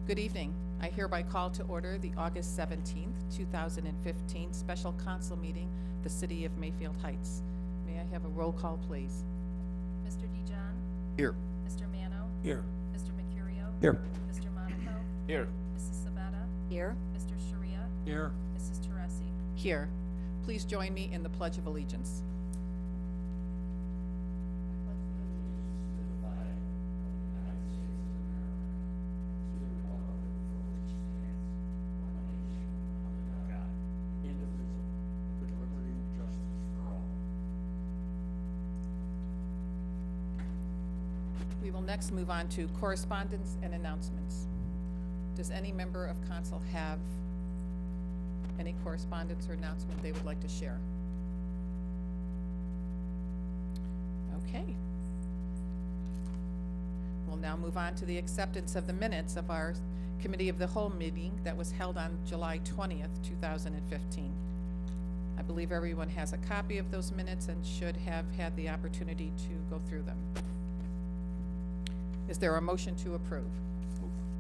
Good evening. I hereby call to order the August 17th, 2015 special council meeting, the City of Mayfield Heights. May I have a roll call, please? Mr. DeJohn? Here. Mr. Mano? Here. Mr. Mercurio? Here. Mr. Monaco? Here. Mrs. Sabetta? Here. Mr. Sharia? Here. Mrs. Teresi? Here. Please join me in the Pledge of Allegiance. We will next move on to correspondence and announcements. Does any member of council have any correspondence or announcement they would like to share? Okay. We'll now move on to the acceptance of the minutes of our Committee of the Whole meeting that was held on July 20th, 2015. I believe everyone has a copy of those minutes and should have had the opportunity to go through them. Is there a motion to approve?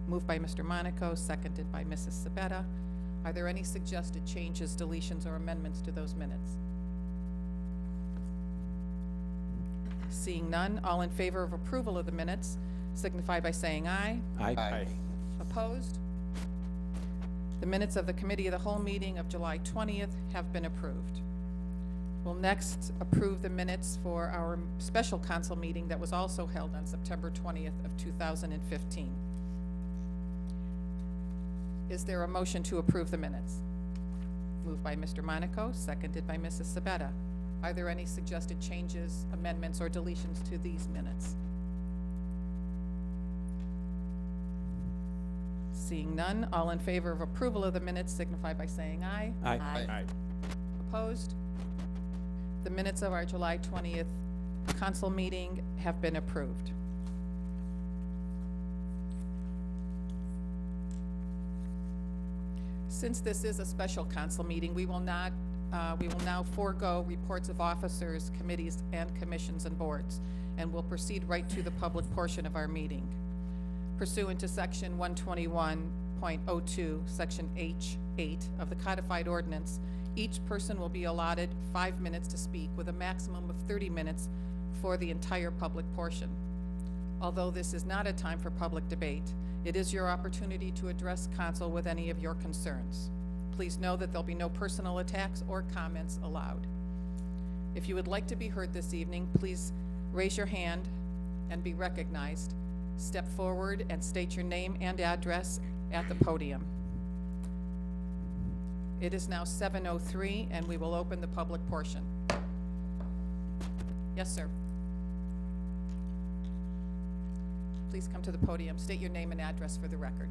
Moved by Mr. Monaco, seconded by Mrs. Sabetta. Are there any suggested changes, deletions, or amendments to those minutes? Seeing none, all in favor of approval of the minutes signify by saying aye. Aye. Opposed? The minutes of the Committee of the Whole meeting of July 20th have been approved. We'll next approve the minutes for our special council meeting that was also held on September 20th of 2015. Is there a motion to approve the minutes? Moved by Mr. Monaco, seconded by Mrs. Sabetta. Are there any suggested changes, amendments, or deletions to these minutes? Seeing none, all in favor of approval of the minutes signify by saying aye. Aye. Opposed? The minutes of our July 20th council meeting have been approved. Since this is a special council meeting, we will now forego reports of officers, committees, and commissions and boards, and will proceed right to the public portion of our meeting. Pursuant to Section 121.02, Section H8 of the Codified Ordinance, each person will be allotted 5 minutes to speak, with a maximum of 30 minutes for the entire public portion. Although this is not a time for public debate, it is your opportunity to address council with any of your concerns. Please know that there'll be no personal attacks or comments allowed. If you would like to be heard this evening, please raise your hand and be recognized. Step forward and state your name and address at the podium. It is now 7:03, and we will open the public portion. Yes, sir. Please come to the podium. State your name and address for the record.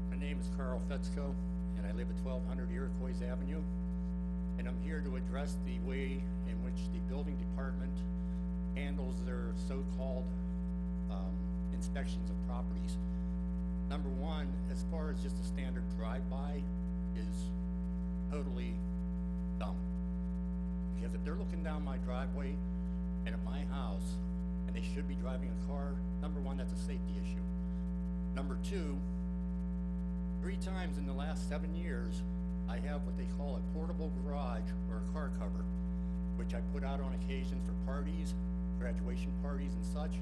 My name is Carl Fetzko, and I live at 1200 Iroquois Avenue. And I'm here to address the way in which the building department handles their so-called inspections of properties. Number one, as far as just a standard drive-by, is totally dumb. Because if they're looking down my driveway and at my house, and they should be driving a car, number one, that's a safety issue. Number two, 3 times in the last 7 years, I have what they call a portable garage or a car cover, which I put out on occasions for parties, graduation parties and such.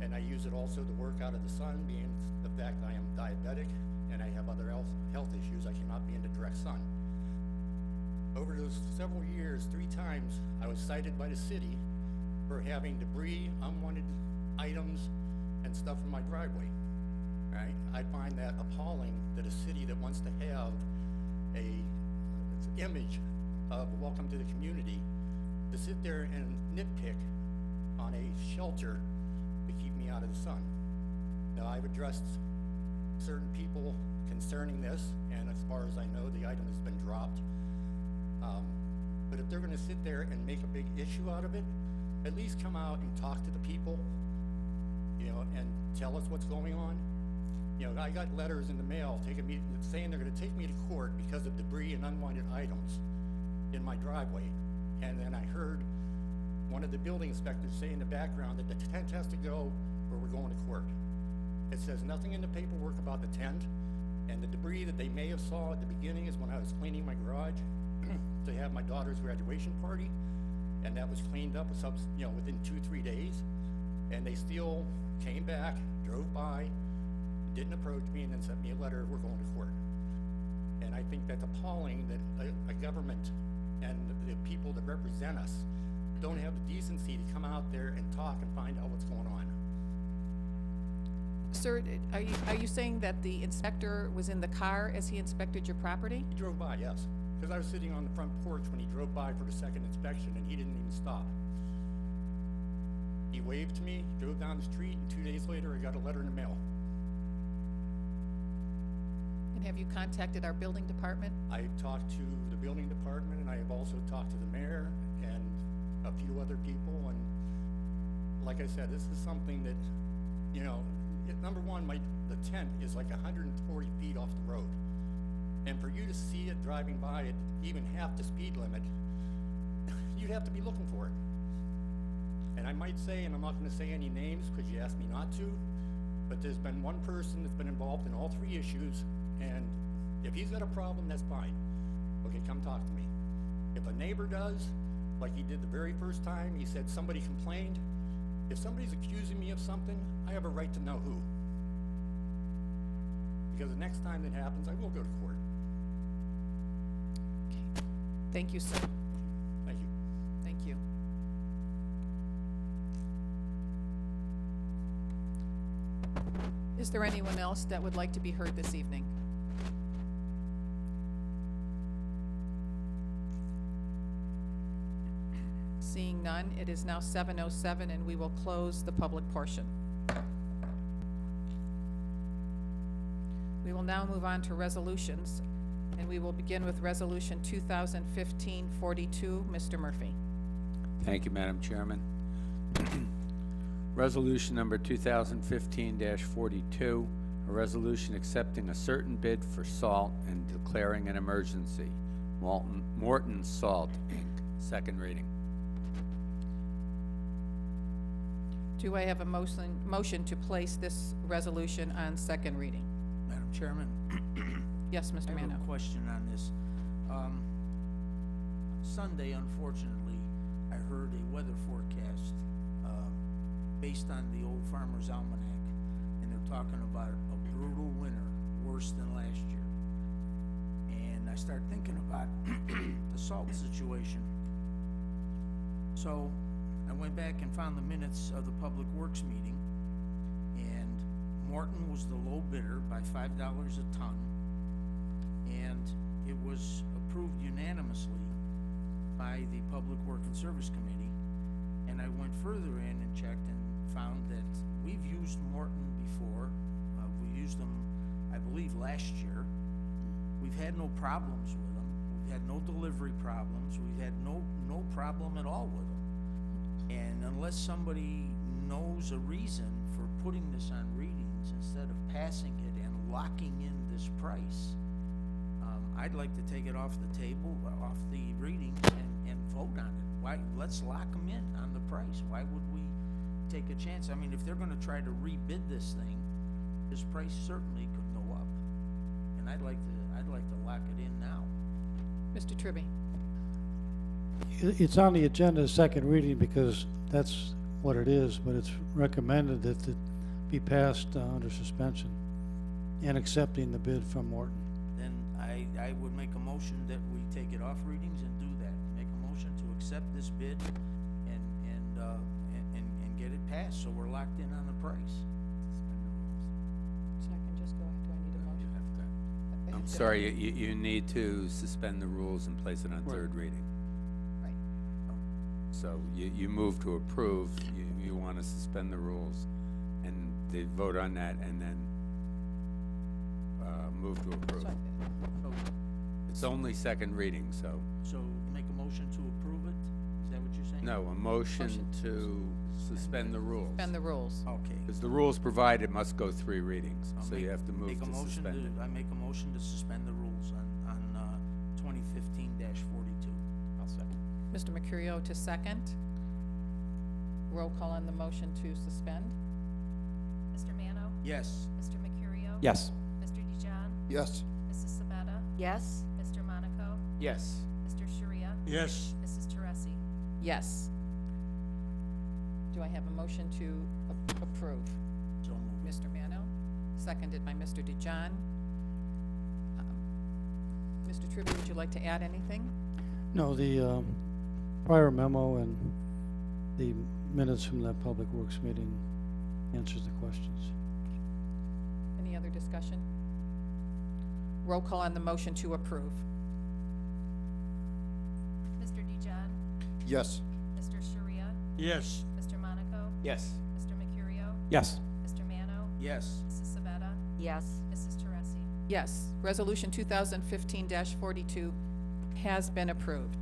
And I use it also to work out of the sun, being the fact I am diabetic and I have other health issues. I cannot be in the direct sun. Over those several years, 3 times, I was cited by the city for having debris, unwanted items, and stuff in my driveway. Right? I find that appalling that a city that wants to have a image of welcome to the community, to sit there and nitpick on a shelter to keep me out of the sun. Now, I've addressed certain people concerning this, and as far as I know, the item has been dropped. But if they're going to sit there and make a big issue out of it, at least come out and talk to the people, and tell us what's going on. I got letters in the mail saying they're going to take me to court because of debris and unwanted items in my driveway. And then I heard one one of the building inspectors say in the background that the tent has to go or we're going to court. It says nothing in the paperwork about the tent, and the debris that they may have saw at the beginning is when I was cleaning my garage to have my daughter's graduation party, and that was cleaned up within 2-3 days, and they still came back, drove by, didn't approach me, and then sent me a letter, we're going to court. And I think that's appalling that a government and the people that represent us don't have the decency to come out there and talk and find out what's going on. Sir, are you saying that the inspector was in the car as he inspected your property? He drove by, yes, because I was sitting on the front porch when he drove by for the second inspection, and he didn't even stop. He waved to me, drove down the street, and 2 days later, I got a letter in the mail. And have you contacted our building department? I talked to the building department, and I have also talked to the mayor and a few other people, and like I said, this is something that, number one, the tent is like 140 feet off the road. And for you to see it driving by at even half the speed limit, you'd have to be looking for it. And I might say, and I'm not gonna say any names because you asked me not to, but there's been one person that's been involved in all 3 issues, and if he's got a problem, that's fine. Okay, come talk to me. If a neighbor does, like he did the very first time, he said somebody complained, if somebody's accusing me of something, I have a right to know who. Because the next time that happens, I will go to court. Okay. Thank you, sir. Thank you. Thank you. Is there anyone else that would like to be heard this evening? Seeing none, it is now 7:07, and we will close the public portion. We will now move on to resolutions, and we will begin with Resolution 2015-42. Mr. Murphy. Thank you, Madam Chairman. Resolution number 2015-42, a resolution accepting a certain bid for salt and declaring an emergency. Morton Salt, Inc. Second reading. Do I have a motion to place this resolution on second reading? Madam Chairman, Yes, Mr. I have Mano. a question on this. Sunday, unfortunately, I heard a weather forecast based on the Old Farmer's Almanac, and they're talking about a brutal winter, worse than last year. And I started thinking about the salt situation. So I went back and found the minutes of the Public Works meeting, and Morton was the low bidder by $5 a ton, and it was approved unanimously by the Public Work and Service Committee. And I went further in and checked and found that we've used Morton before. We used them, I believe, last year. We've had no problems with them. We've had no delivery problems. We've had no problem at all with them. And unless somebody knows a reason for putting this on readings instead of passing it and locking in this price, I'd like to take it off the table, off the reading, and vote on it. Why? Let's lock them in on the price. Why would we take a chance? I mean, if they're going to try to rebid this thing, this price certainly could go up. And I'd like to lock it in now. Mr. Tribby. It's on the agenda, second reading, because that's what it is, but it's recommended that it be passed under suspension and accepting the bid from Morton. Then I would make a motion that we take it off readings and do that. Make a motion to accept this bid and get it passed, so we're locked in on the price. Second, just go ahead. Do I need a motion? I'm sorry, you need to suspend the rules and place it on third reading. Right. So you move to approve, you want to suspend the rules, and they vote on that, and then move to approve. So, It's only second reading, so. So make a motion to approve it? Is that what you're saying? No, a motion Motion. to suspend the rules. suspend the rules. Okay. Because the rules provide it must go 3 readings, I'll so you have to move make a to motion suspend it. I make a motion to suspend the rules on 2015-42. I'll second. Mr. Mercurio to second. Roll call on the motion to suspend. Mr. Mano? Yes. Mr. Mercurio? Yes. Mr. Dijon? Yes. Mrs. Sabetta? Yes. Mr. Monaco? Yes. Mr. Sharia? Yes. Mrs. Teresi? Yes. Do I have a motion to approve? So moved. Mr. Mano, seconded by Mr. Dijon. Mr. Trivia, would you like to add anything? No, the prior memo and the minutes from that Public Works meeting answers the questions. Any other discussion? Roll call on the motion to approve. Mr. Dijon? Yes. Mr. Sharia? Yes. Mr. Monaco? Yes. Mr. Mercurio? Yes. Mr. Mano? Yes. Mrs. Sabetta? Yes. Mrs. Teresi? Yes, Resolution 2015-42 has been approved.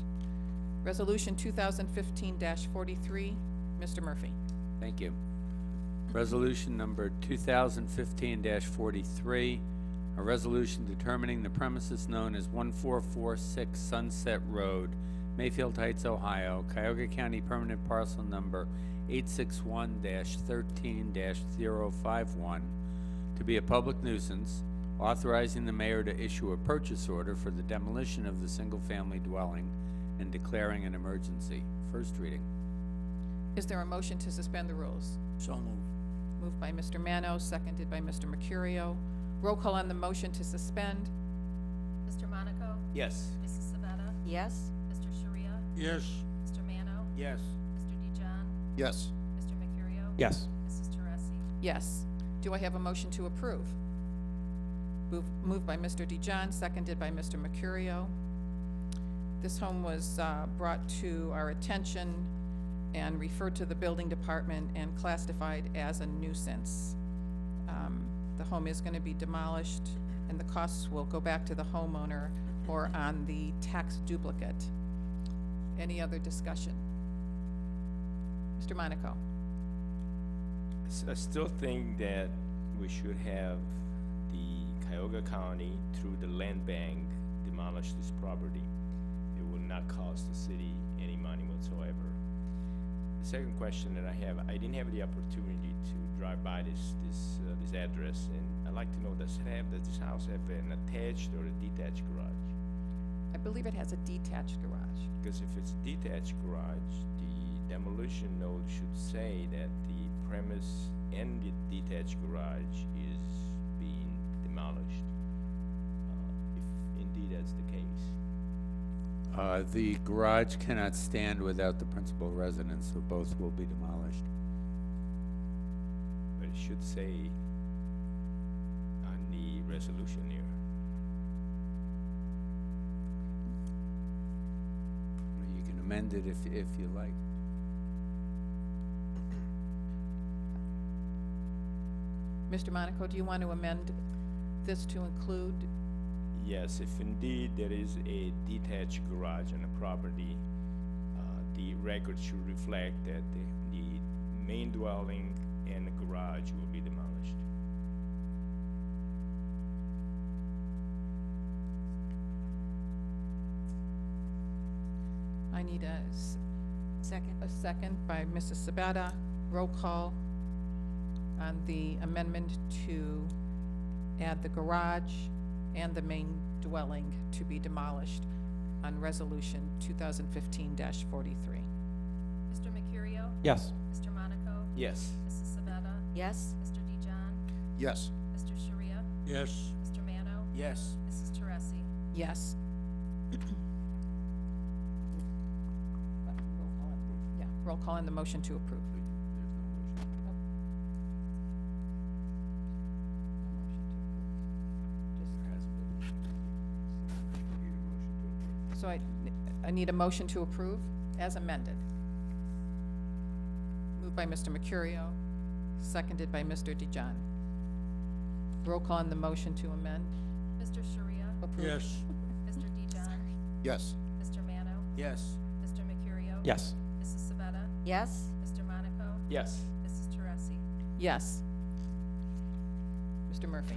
Resolution 2015-43, Mr. Murphy. Thank you. Resolution number 2015-43, a resolution determining the premises known as 1446 Sunset Road, Mayfield Heights, Ohio, Cuyahoga County Permanent Parcel Number 861-13-051, to be a public nuisance, authorizing the mayor to issue a purchase order for the demolition of the single-family dwelling and declaring an emergency. First reading. Is there a motion to suspend the rules? So moved. Moved by Mr. Mano, seconded by Mr. Mercurio. Roll call on the motion to suspend. Mr. Monaco? Yes. Mrs. Sabetta? Yes. Mr. Sharia? Yes. Mr. Mano? Yes. Mr. Dijon? Yes. Mr. Mercurio? Yes. Mrs. Teresi? Yes. Do I have a motion to approve? Moved by Mr. Dijon, seconded by Mr. Mercurio. This home was brought to our attention and referred to the building department and classified as a nuisance. The home is going to be demolished, and the costs will go back to the homeowner or on the tax duplicate. Any other discussion? Mr. Monaco? I still think that we should have the Cuyahoga County, through the land bank, demolish this property. It will not cost the city any money whatsoever. The second question that I have, I didn't have the opportunity to drive by this address, and I'd like to know, does this house have an attached or a detached garage? I believe it has a detached garage. Because if it's a detached garage, the demolition note should say that the premise and the detached garage is being demolished, if indeed that's the case. The garage cannot stand without the principal residence, so both will be demolished. But it should say on the resolution here. You can amend it if you like. Mr. Monaco, do you want to amend this to include? Yes, if indeed there is a detached garage on the property, the record should reflect that the main dwelling and the garage will be demolished. I need a Second. second by Mrs. Sabetta. Roll call on the amendment to add the garage and the main dwelling to be demolished on Resolution 2015-43. Mr. Mercurio? Yes. Mr. Monaco? Yes. Mrs. Sabetta? Yes. Mr. Dijon? Yes. Mr. Sharia? Yes. Mr. Mano? Yes. Mrs. Teresi? Yes. Roll call on the motion to approve. So I need a motion to approve as amended. Moved by Mr. Mercurio, seconded by Mr. Dijon. Roll call on the motion to amend. Mr. Sharia? Approve. Yes. Mr. Dijon? Yes. Mr. Mano? Yes. Mr. Mercurio? Yes. Mrs. Sabetta? Yes. Mr. Monaco? Yes. Mrs. Teresi? Yes. Mr. Murphy?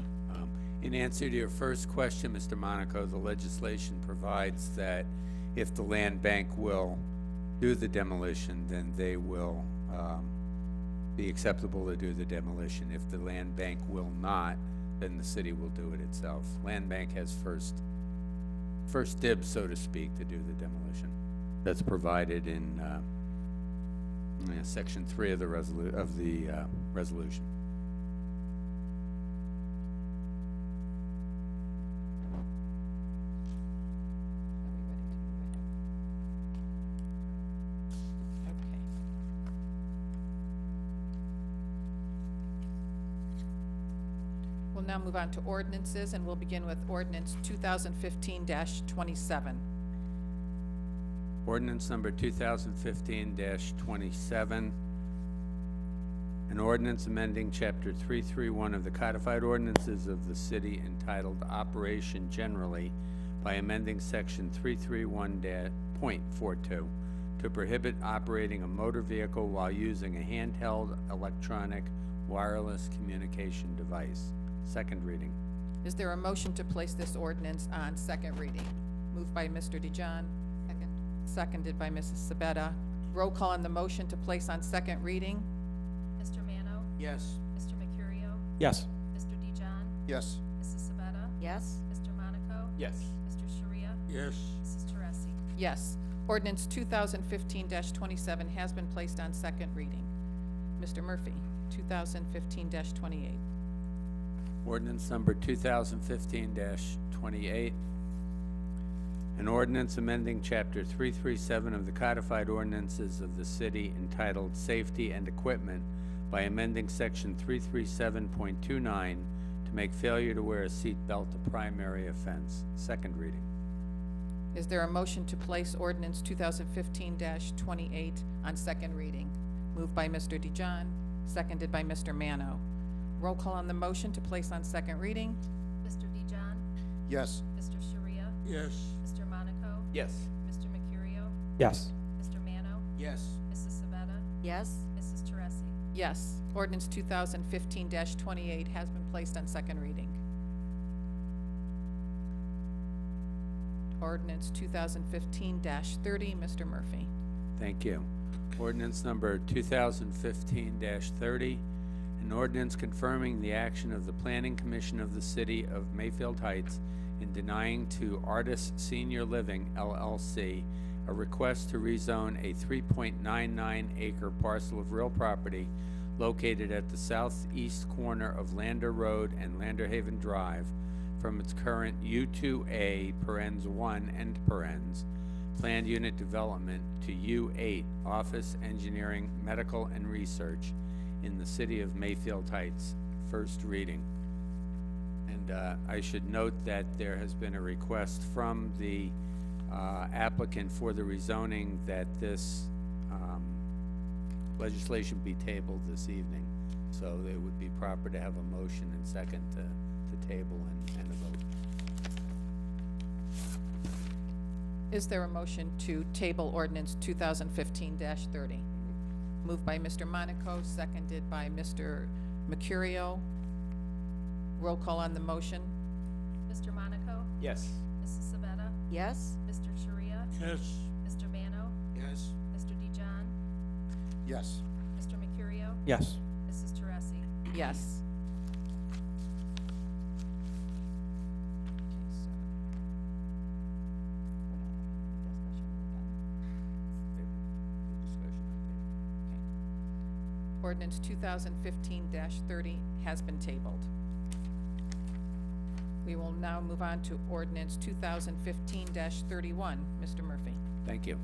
In answer to your first question, Mr. Monaco, the legislation provides that if the land bank will do the demolition, then they will be acceptable to do the demolition. If the land bank will not, then the city will do it itself. Land bank has first dibs, so to speak, to do the demolition. That's provided in section 3 of the resolution. Are we ready to move ahead? Okay. We'll now move on to ordinances, and we'll begin with ordinance 2015-27. Ordinance number 2015-27, an ordinance amending Chapter 331 of the Codified Ordinances of the City entitled Operation Generally by amending Section 331.42 to prohibit operating a motor vehicle while using a handheld electronic wireless communication device. Second reading. Is there a motion to place this ordinance on second reading? Moved by Mr. DeJohn. Second. Seconded by Mrs. Sabetta. Roll call on the motion to place on second reading. Mr. Mano? Yes. Mr. Mercurio? Yes. Mr. DeJohn? Yes. Mrs. Sabetta? Yes. Mr. Monaco? Yes. Mr. Sharia? Yes. Mrs. Teresi? Yes. Ordinance 2015-27 has been placed on second reading. Mr. Murphy, 2015-28. Ordinance number 2015-28, an ordinance amending Chapter 337 of the Codified Ordinances of the City entitled Safety and Equipment by amending Section 337.29 to make failure to wear a seat belt a primary offense. Second reading. Is there a motion to place ordinance 2015-28 on second reading? Moved by Mr. DeJohn, seconded by Mr. Mano. Roll call on the motion to place on second reading. Mr. DeJohn? Yes. Mr. Sharia? Yes. Mr. Monaco? Yes. Mr. Mercurio? Yes. Mr. Mano? Yes. Mrs. Sabetta? Yes. Mrs. Teresi? Yes. Ordinance 2015-28 has been placed on second reading. Ordinance 2015-30, Mr. Murphy. Thank you. Ordinance number 2015-30, an ordinance confirming the action of the Planning Commission of the City of Mayfield Heights in denying to Artis Senior Living, LLC, a request to rezone a 3.99 acre parcel of real property located at the southeast corner of Lander Road and Lander Haven Drive from its current U2A (1) planned unit development to U8 Office Engineering, Medical and Research in the City of Mayfield Heights. First reading. And I should note that there has been a request from the applicant for the rezoning that this legislation be tabled this evening. So it would be proper to have a motion and second to table and a vote. Is there a motion to table ordinance 2015-30? Moved by Mr. Monaco, seconded by Mr. Mercurio. Roll call on the motion. Mr. Monaco? Yes. Mrs. Sabetta? Yes. Mr. Sharia? Yes. Mr. Mano? Yes. Mr. DeJohn? Yes. Mr. Mercurio? Yes. Mrs. Teresi? Yes. Ordinance 2015-30 has been tabled. We will now move on to ordinance 2015-31. Mr. Murphy. Thank you.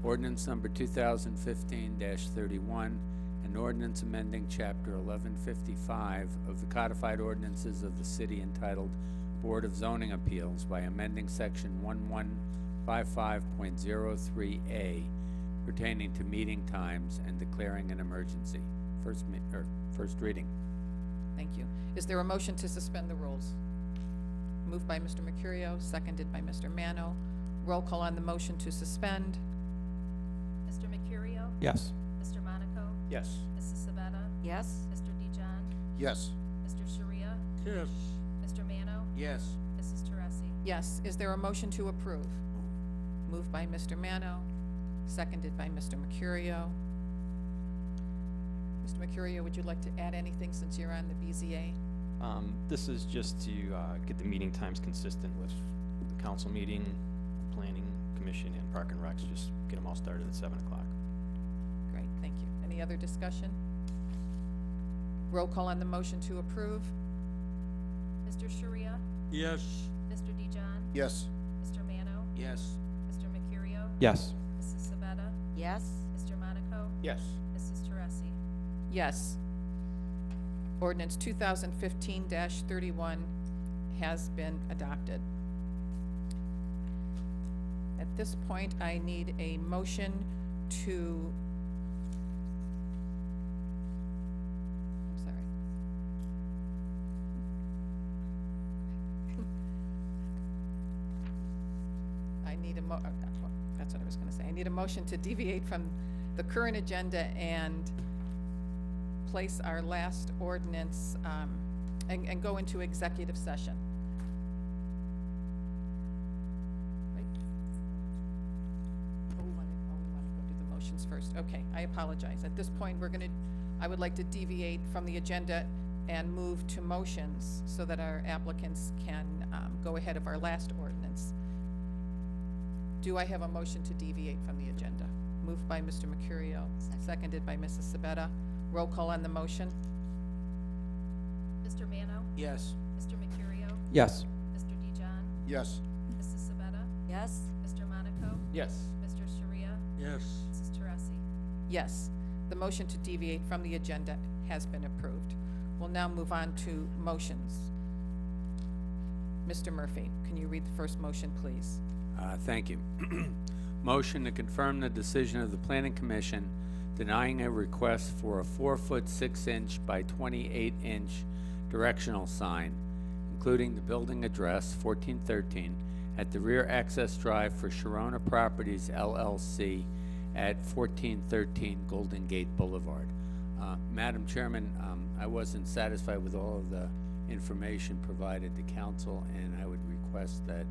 Ordinance number 2015-31, an ordinance amending Chapter 1155 of the Codified Ordinances of the City entitled Board of Zoning Appeals by amending Section 1155.03A pertaining to meeting times and declaring an emergency. First reading. Thank you. Is there a motion to suspend the rules? Moved by Mr. Mercurio, seconded by Mr. Mano. Roll call on the motion to suspend. Mr. Mercurio? Yes. Mr. Monaco? Yes. Mrs. Sabetta? Yes. Mr. DeJohn? Yes. Mr. Sharia? Yes. Mr. Mano? Yes. Mrs. Teresi? Yes. Is there a motion to approve? Moved by Mr. Mano, seconded by Mr. Mercurio. Mr. Mercurio, would you like to add anything since you're on the BZA? This is just to get the meeting times consistent with the council meeting, planning commission, and park and recs. Just get them all started at 7 o'clock. Great, thank you. Any other discussion? Roll call on the motion to approve. Mr. Sharia? Yes. Mr. Dijon? Yes. Mr. Mano? Yes. Mr. Mercurio? Yes. Mrs. Sabetta? Yes. Mr. Monaco? Yes. Mrs. Teresi? Yes. Ordinance 2015-31 has been adopted. At this point, I need a motion to, I'm sorry. I need a that's what I was gonna say. I need a motion to deviate from the current agenda and place our last ordinance, and go into executive session. Right? Oh, we wanna go do the motions first. Okay, I apologize. At this point, I would like to deviate from the agenda and move to motions so that our applicants can, go ahead of our last ordinance. Do I have a motion to deviate from the agenda? Moved by Mr. Mercurio, seconded by Mrs. Sabetta. Roll call on the motion. Mr. Mano? Yes. Mr. Mercurio? Yes. Mr. Dijon? Yes. Mrs. Sabetta? Yes. Mr. Monaco? Yes. Mr. Sharia? Yes. Mrs. Teresi? Yes, the motion to deviate from the agenda has been approved. We'll now move on to motions. Mr. Murphy, can you read the first motion, please? Thank you. Motion to confirm the decision of the Planning Commission denying a request for a 4-foot 6-inch by 28-inch directional sign, including the building address 1413 at the rear access drive for Sharona Properties LLC at 1413 Golden Gate Boulevard. Madam Chairman, I wasn't satisfied with all of the information provided to council, and I would request that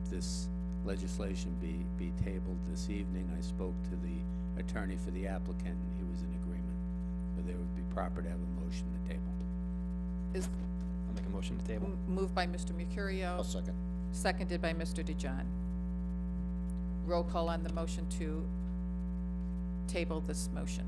this legislation be tabled this evening. I spoke to the attorney for the applicant, and he was in agreement. So there would be proper to have a motion to table. Is I'll make a motion to table. moved by Mr. Mercurio, I'll second. seconded by Mr. Dijon. Roll call on the motion to table this motion.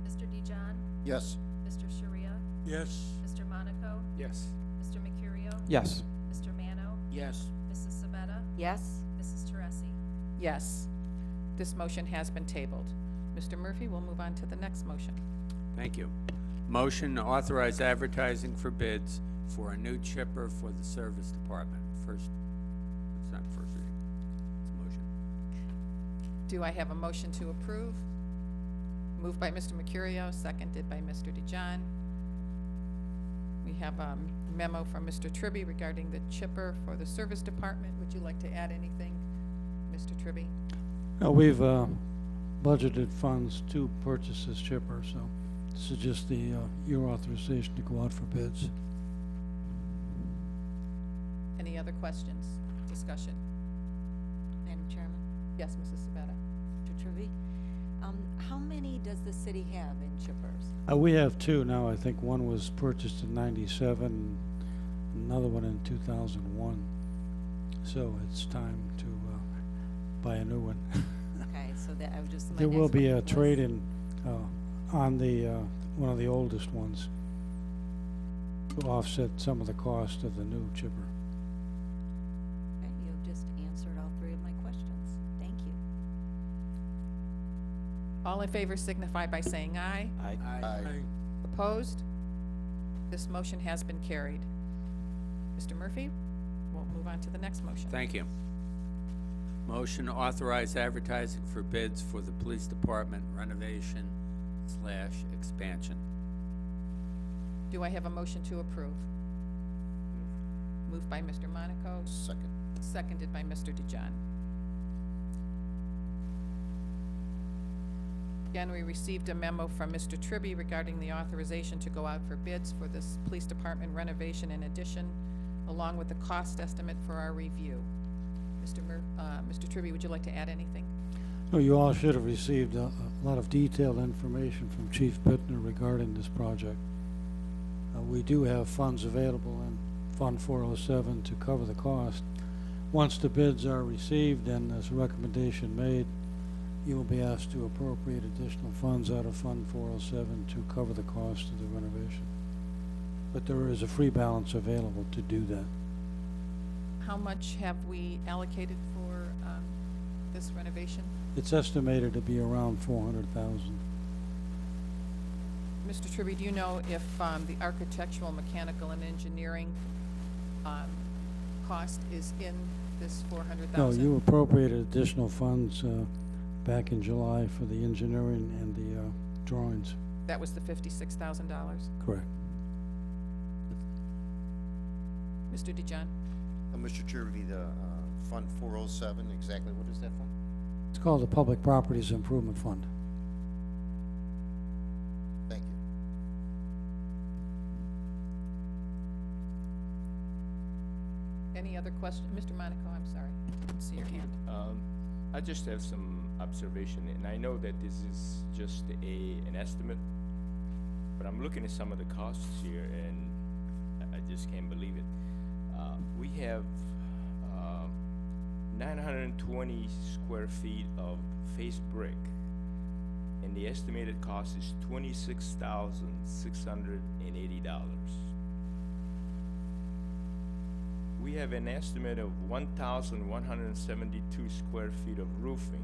Mr. Dijon? Yes. Mr. Sharia? Yes. Mr. Monaco? Yes. Mr. Mercurio? Yes. Mr. Mano? Yes. Mrs. Sabetta? Yes. Mrs. Teresi? Yes, this motion has been tabled. Mr. Murphy, we'll move on to the next motion. Thank you. Motion to authorize advertising for bids for a new chipper for the service department. First, it's not first reading. It's a motion. Do I have a motion to approve? Moved by Mr. Mercurio, seconded by Mr. Dijon. We have a memo from Mr. Tribby regarding the chipper for the service department. Would you like to add anything, Mr. Tribby? We've budgeted funds to purchase this chipper, so this is just your authorization to go out for bids. Any other questions, discussion? Madam Chairman, Yes, Mrs. Sabetta. Mr. Trivy, how many does the city have in chippers? We have two now. I think one was purchased in '97, another one in 2001. So it's time to buy a new one. Okay, so that I was just. There will be a trade-in on the one of the oldest ones to offset some of the cost of the new chipper. Okay, you've just answered all three of my questions. Thank you. All in favor signify by saying aye. Aye. Aye. Opposed? This motion has been carried. Mr. Murphy, we'll move on to the next motion. Thank you. Motion to authorize advertising for bids for the police department renovation/expansion. Do I have a motion to approve? Moved by Mr. Monaco, Second. seconded by Mr. Dijon. Again, we received a memo from Mr. Tribby regarding the authorization to go out for bids for this police department renovation and addition, along with the cost estimate for our review. Mr. Tribby, would you like to add anything? No, you all should have received a lot of detailed information from Chief Bittner regarding this project. We do have funds available in Fund 407 to cover the cost. Once the bids are received and there's a recommendation made, you will be asked to appropriate additional funds out of Fund 407 to cover the cost of the renovation. But there is a free balance available to do that. How much have we allocated for this renovation? It's estimated to be around $400,000. Mr. Tribby, do you know if the architectural, mechanical, and engineering cost is in this $400,000? No, you appropriated additional funds back in July for the engineering and the drawings. That was the $56,000? Correct. Mr. DeJohn? Mr. Chirvy, the Fund 407, exactly what is that fund? It's called the Public Properties Improvement Fund. Thank you. Any other question? Mr. Monaco, I'm sorry. I didn't see your hand. I just have some observation, and I know that this is just an estimate, but I'm looking at some of the costs here, and I just can't believe it. We have 920 square feet of face brick, and the estimated cost is $26,680. We have an estimate of 1,172 square feet of roofing,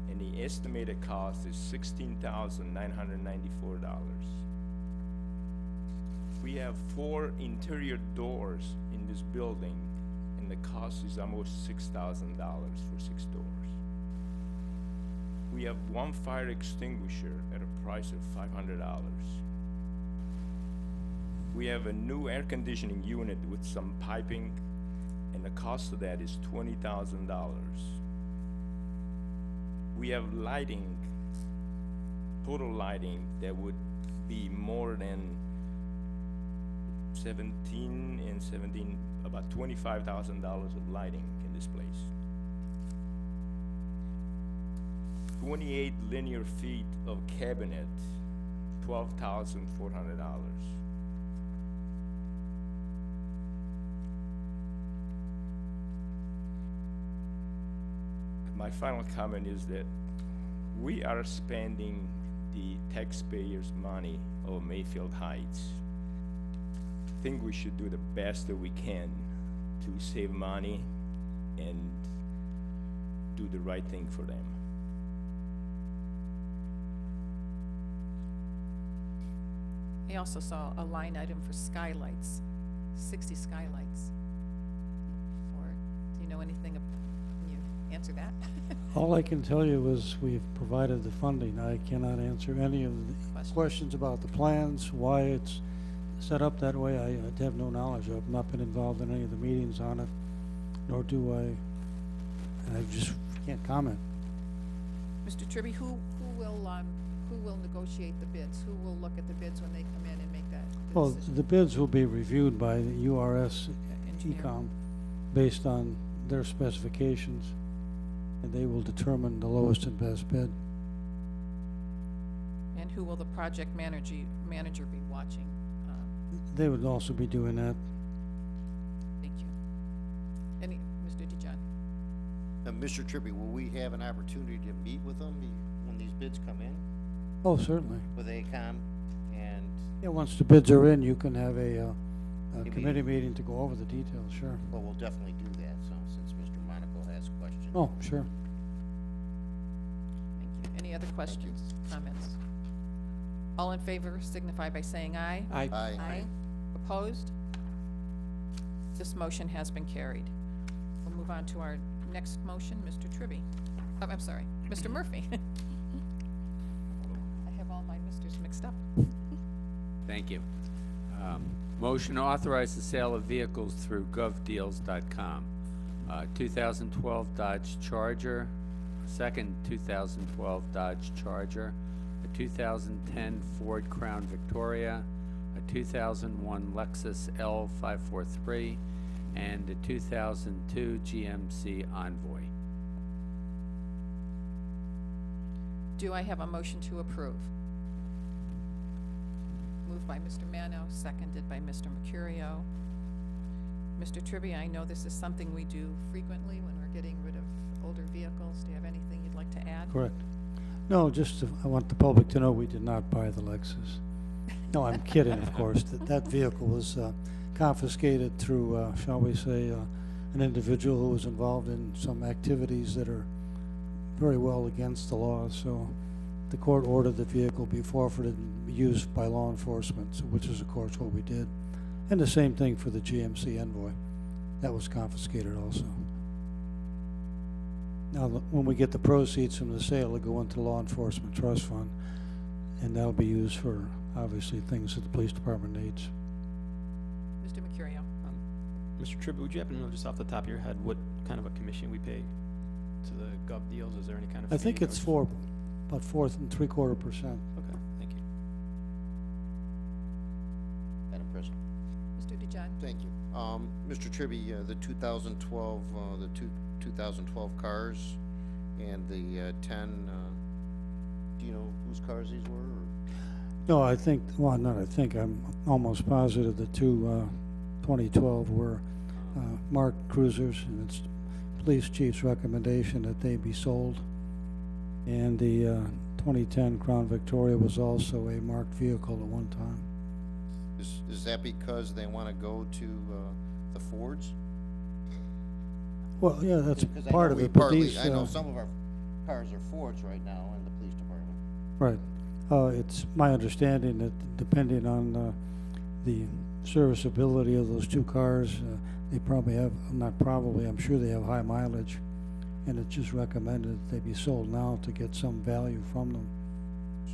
and the estimated cost is $16,994. We have 4 interior doors in this building, and the cost is almost $6,000 for 6 doors. We have 1 fire extinguisher at a price of $500. We have a new air conditioning unit with some piping, and the cost of that is $20,000. We have lighting, total lighting, that would be more than 17, about $25,000 of lighting in this place. 28 linear feet of cabinet, $12,400. My final comment is that we are spending the taxpayers' money of Mayfield Heights. I think we should do the best that we can to save money and do the right thing for them. I also saw a line item for skylights, 60 skylights. Or, do you know anything, can you answer that? All I can tell you is we've provided the funding. I cannot answer any of the questions about the plans, why it's set up that way. I have no knowledge. I've not been involved in any of the meetings on it, nor do I. I just can't comment. Mr. Tribby, who will negotiate the bids? Who will look at the bids when they come in and make that Well, decision? the bids will be reviewed by the URS Engineer. Ecom based on their specifications, and they will determine the lowest and best bid. And who will the project manager be watching? They would also be doing that. Thank you. Mr. DeJohn? Mr. Tribby, will we have an opportunity to meet with them when these bids come in Oh, certainly. with AECOM? And Yeah, once the bids are in, you can have a Maybe- committee meeting to go over the details, sure. well, we'll definitely do that. So since Mr. Monaco has questions. Oh, sure. Thank you. Any other questions, comments? All in favor signify by saying aye. Aye. Aye. Opposed? This motion has been carried. We'll move on to our next motion, Mr. Tribby. Oh, I'm sorry, Mr. Murphy. I have all my misters mixed up. Thank you. Motion to authorize the sale of vehicles through govdeals.com. 2012 Dodge Charger, second 2012 Dodge Charger, a 2010 Ford Crown Victoria, a 2001 Lexus L543, and the 2002 GMC Envoy. Do I have a motion to approve? Moved by Mr. Mano, seconded by Mr. Mercurio. Mr. Trivia, I know this is something we do frequently when we're getting rid of older vehicles. Do you have anything you'd like to add? Correct. No, I want the public to know we did not buy the Lexus. No, I'm kidding, of course. That vehicle was confiscated through, shall we say, an individual who was involved in some activities that are very well against the law. So the court ordered the vehicle be forfeited and be used by law enforcement, which is, of course, what we did. And the same thing for the GMC Envoy. That was confiscated also. Now, when we get the proceeds from the sale, it'll go into the Law Enforcement Trust Fund, and that'll be used for, obviously, things that the police department needs. Mr. Mercurio. Mr. Tribble, would you happen to know just off the top of your head what kind of a commission we pay to the gov deals? Is there any kind of I think fee it's or- about 4.75%. Okay, thank you. Madam President. Mr. DeJohn. Thank you. Mr. Tribby, the 2012, the 2012 cars and the 10, do you know whose cars these were? Or? No, I think, well, not I think, I'm almost positive the two 2012 were marked cruisers, and it's police chief's recommendation that they be sold. And the 2010 Crown Victoria was also a marked vehicle at one time. Is that because they want to go to the Fords? Well, yeah, that's Because I part know of we it, but partly- these, I know some of our cars are Fords right now in the police department. right. It's my understanding that depending on the serviceability of those two cars, they probably have, not probably, I'm sure they have high mileage, and it's just recommended that they be sold now to get some value from them.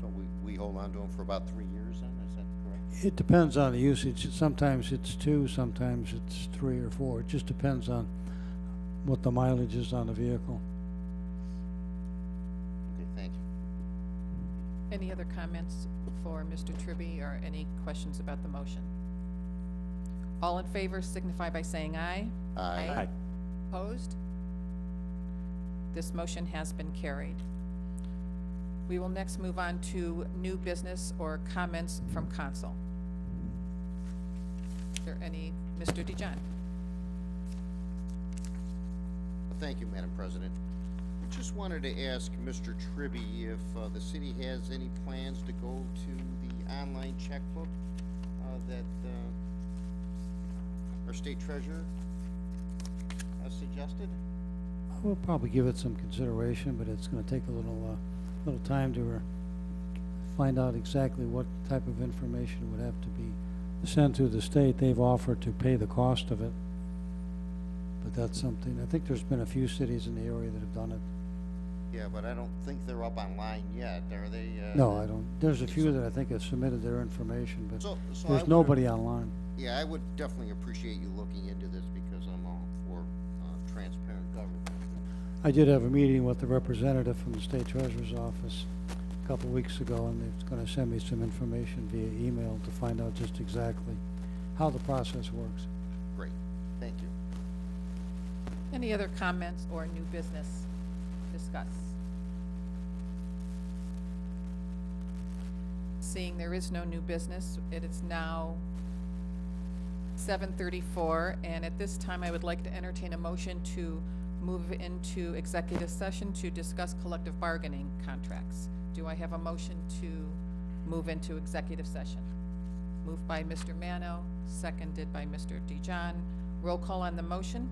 So we hold on to them for about 3 years then, is that correct? It depends on the usage. Sometimes it's 2, sometimes it's 3 or 4. It just depends on what the mileage is on the vehicle. Okay, thank you. Any other comments for Mr. Tribby or any questions about the motion? All in favor signify by saying aye. Aye. Opposed? This motion has been carried. We will next move on to new business or comments from council. Is there any, Mr. DeJohn? Thank you, Madam President. I just wanted to ask Mr. Tribby if the city has any plans to go to the online checkbook that our state treasurer has suggested. We'll probably give it some consideration, but it's going to take a little time to find out exactly what type of information would have to be sent to the state. They've offered to pay the cost of it, but that's something, I think there's been a few cities in the area that have done it. Yeah, but I don't think they're up online yet, are they? No, I don't. There's a few that I think have submitted their information, but So I there's would- nobody online. Yeah, I would definitely appreciate you looking into this because I'm all for transparent government. I did have a meeting with the representative from the state treasurer's office a couple weeks ago, and they're going to send me some information via email to find out just exactly how the process works. Great, thank you. Any other comments or new business discussed? Seeing there is no new business, it is now 7:34, and at this time I would like to entertain a motion to move into executive session to discuss collective bargaining contracts. Do I have a motion to move into executive session? Moved by Mr. Mano, seconded by Mr. DeJohn. Roll call on the motion.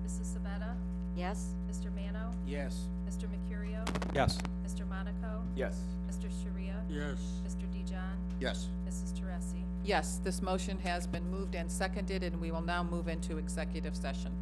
Mrs. Sabetta? Yes? Mr. Mano? Yes. Mr. Mercurio? Yes. Mr. Monaco? Yes. Mr. Sharia? Yes. Mr. DeJohn? Yes. Mrs. Teresi? Yes, this motion has been moved and seconded, and we will now move into executive session.